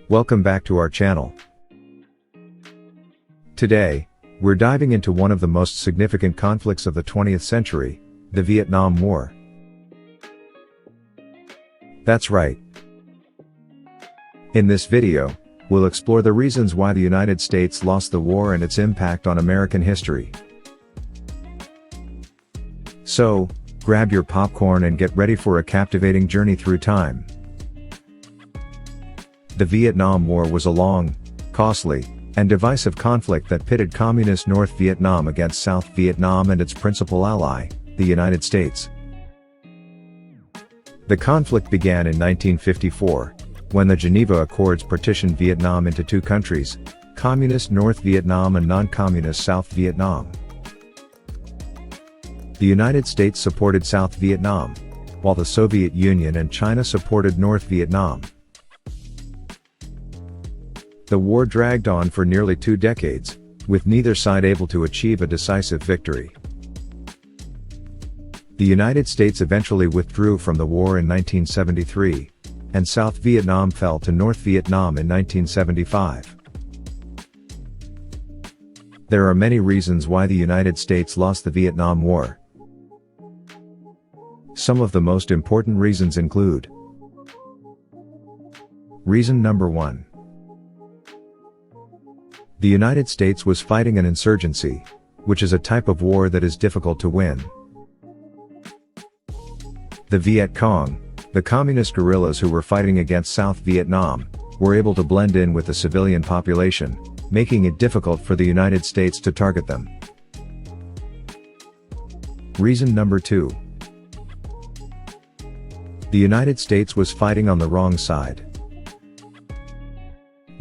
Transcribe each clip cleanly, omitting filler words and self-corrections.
Welcome back to our channel. Today, we're diving into one of the most significant conflicts of the 20th century, the Vietnam War. That's right. In this video, we'll explore the reasons why the United States lost the war and its impact on American history. So, grab your popcorn and get ready for a captivating journey through time. The Vietnam War was a long, costly, and divisive conflict that pitted communist North Vietnam against South Vietnam and its principal ally, the United States. The conflict began in 1954, when the Geneva Accords partitioned Vietnam into two countries, Communist North Vietnam and non-Communist South Vietnam. The United States supported South Vietnam, while the Soviet Union and China supported North Vietnam. The war dragged on for nearly 2 decades, with neither side able to achieve a decisive victory. The United States eventually withdrew from the war in 1973, and South Vietnam fell to North Vietnam in 1975. There are many reasons why the United States lost the Vietnam War. Some of the most important reasons include: Reason number 1. The United States was fighting an insurgency, which is a type of war that is difficult to win. The Viet Cong, the communist guerrillas who were fighting against South Vietnam, were able to blend in with the civilian population, making it difficult for the United States to target them. Reason number 2. The United States was fighting on the wrong side.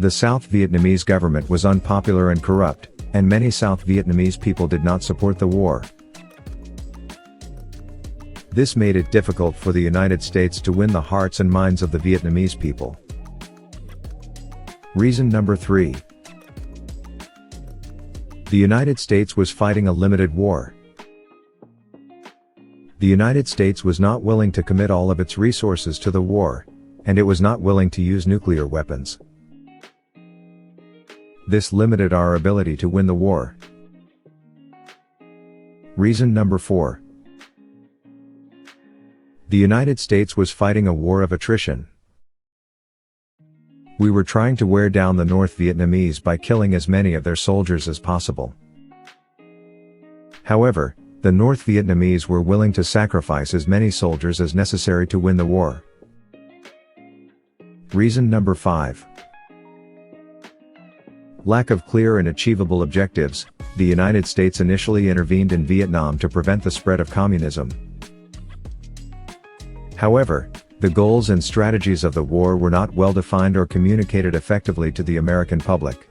The South Vietnamese government was unpopular and corrupt, and many South Vietnamese people did not support the war. This made it difficult for the United States to win the hearts and minds of the Vietnamese people. Reason number 3. The United States was fighting a limited war. The United States was not willing to commit all of its resources to the war, and it was not willing to use nuclear weapons. This limited our ability to win the war. Reason number 4. The United States was fighting a war of attrition. We were trying to wear down the North Vietnamese by killing as many of their soldiers as possible. However, the North Vietnamese were willing to sacrifice as many soldiers as necessary to win the war. Reason number 5. Lack of clear and achievable objectives. The United States initially intervened in Vietnam to prevent the spread of communism. However, the goals and strategies of the war were not well defined or communicated effectively to the American public.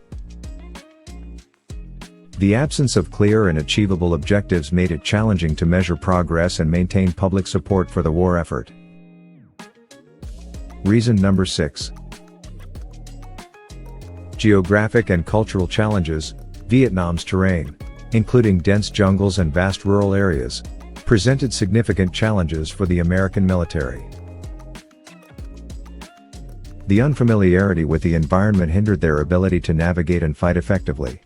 The absence of clear and achievable objectives made it challenging to measure progress and maintain public support for the war effort. Reason number 6. Geographic and cultural challenges. Vietnam's terrain, including dense jungles and vast rural areas, presented significant challenges for the American military. The unfamiliarity with the environment hindered their ability to navigate and fight effectively.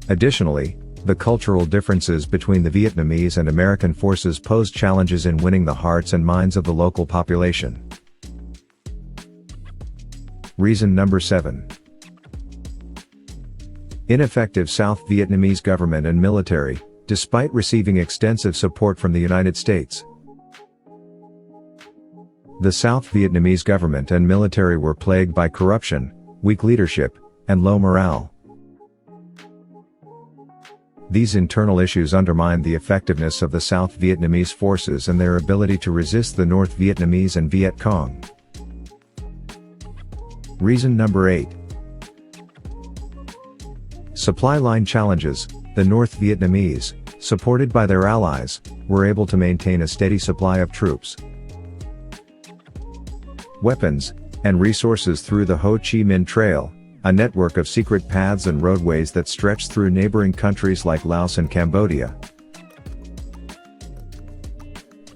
Additionally, the cultural differences between the Vietnamese and American forces posed challenges in winning the hearts and minds of the local population. Reason number 7. Ineffective South Vietnamese government and military, despite receiving extensive support from the United States. The South Vietnamese government and military were plagued by corruption, weak leadership, and low morale. These internal issues undermined the effectiveness of the South Vietnamese forces and their ability to resist the North Vietnamese and Viet Cong. Reason number 8. Supply line challenges. The North Vietnamese, supported by their allies, were able to maintain a steady supply of troops, weapons, and resources through the Ho Chi Minh Trail, a network of secret paths and roadways that stretched through neighboring countries like Laos and Cambodia.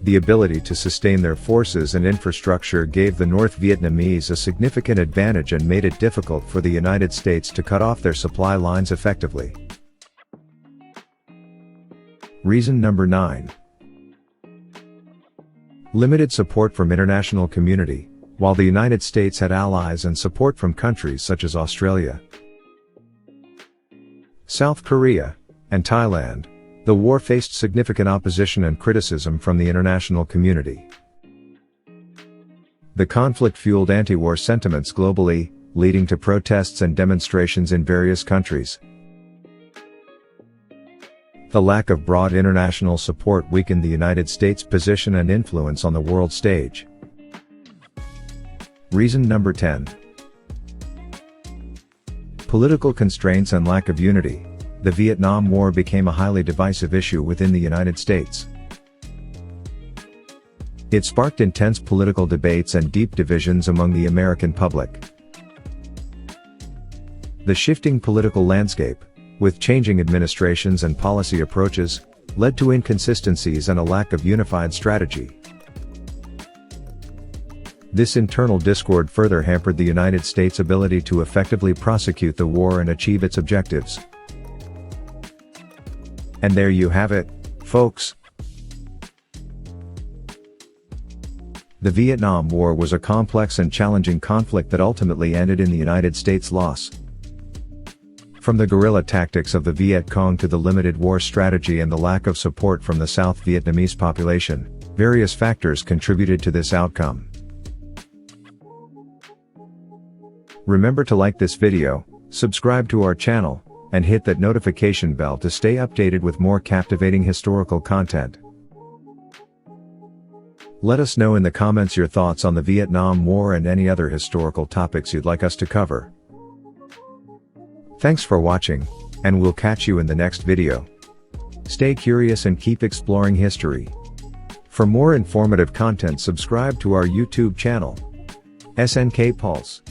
The ability to sustain their forces and infrastructure gave the North Vietnamese a significant advantage and made it difficult for the United States to cut off their supply lines effectively. Reason number 9. Limited support from international community. While the United States had allies and support from countries such as Australia, South Korea, and Thailand, the war faced significant opposition and criticism from the international community. The conflict fueled anti-war sentiments globally, leading to protests and demonstrations in various countries. The lack of broad international support weakened the United States' position and influence on the world stage. Reason number 10. Political constraints and lack of unity. The Vietnam War became a highly divisive issue within the United States. It sparked intense political debates and deep divisions among the American public. The shifting political landscape, with changing administrations and policy approaches, led to inconsistencies and a lack of unified strategy. This internal discord further hampered the United States' ability to effectively prosecute the war and achieve its objectives. And there you have it, folks. The Vietnam War was a complex and challenging conflict that ultimately ended in the United States' loss. From the guerrilla tactics of the Viet Cong to the limited war strategy and the lack of support from the South Vietnamese population, various factors contributed to this outcome. Remember to like this video, subscribe to our channel, and hit that notification bell to stay updated with more captivating historical content. Let us know in the comments your thoughts on the Vietnam War and any other historical topics you'd like us to cover. Thanks for watching, and we'll catch you in the next video. Stay curious and keep exploring history. For more informative content, subscribe to our YouTube channel, SNK Pulse.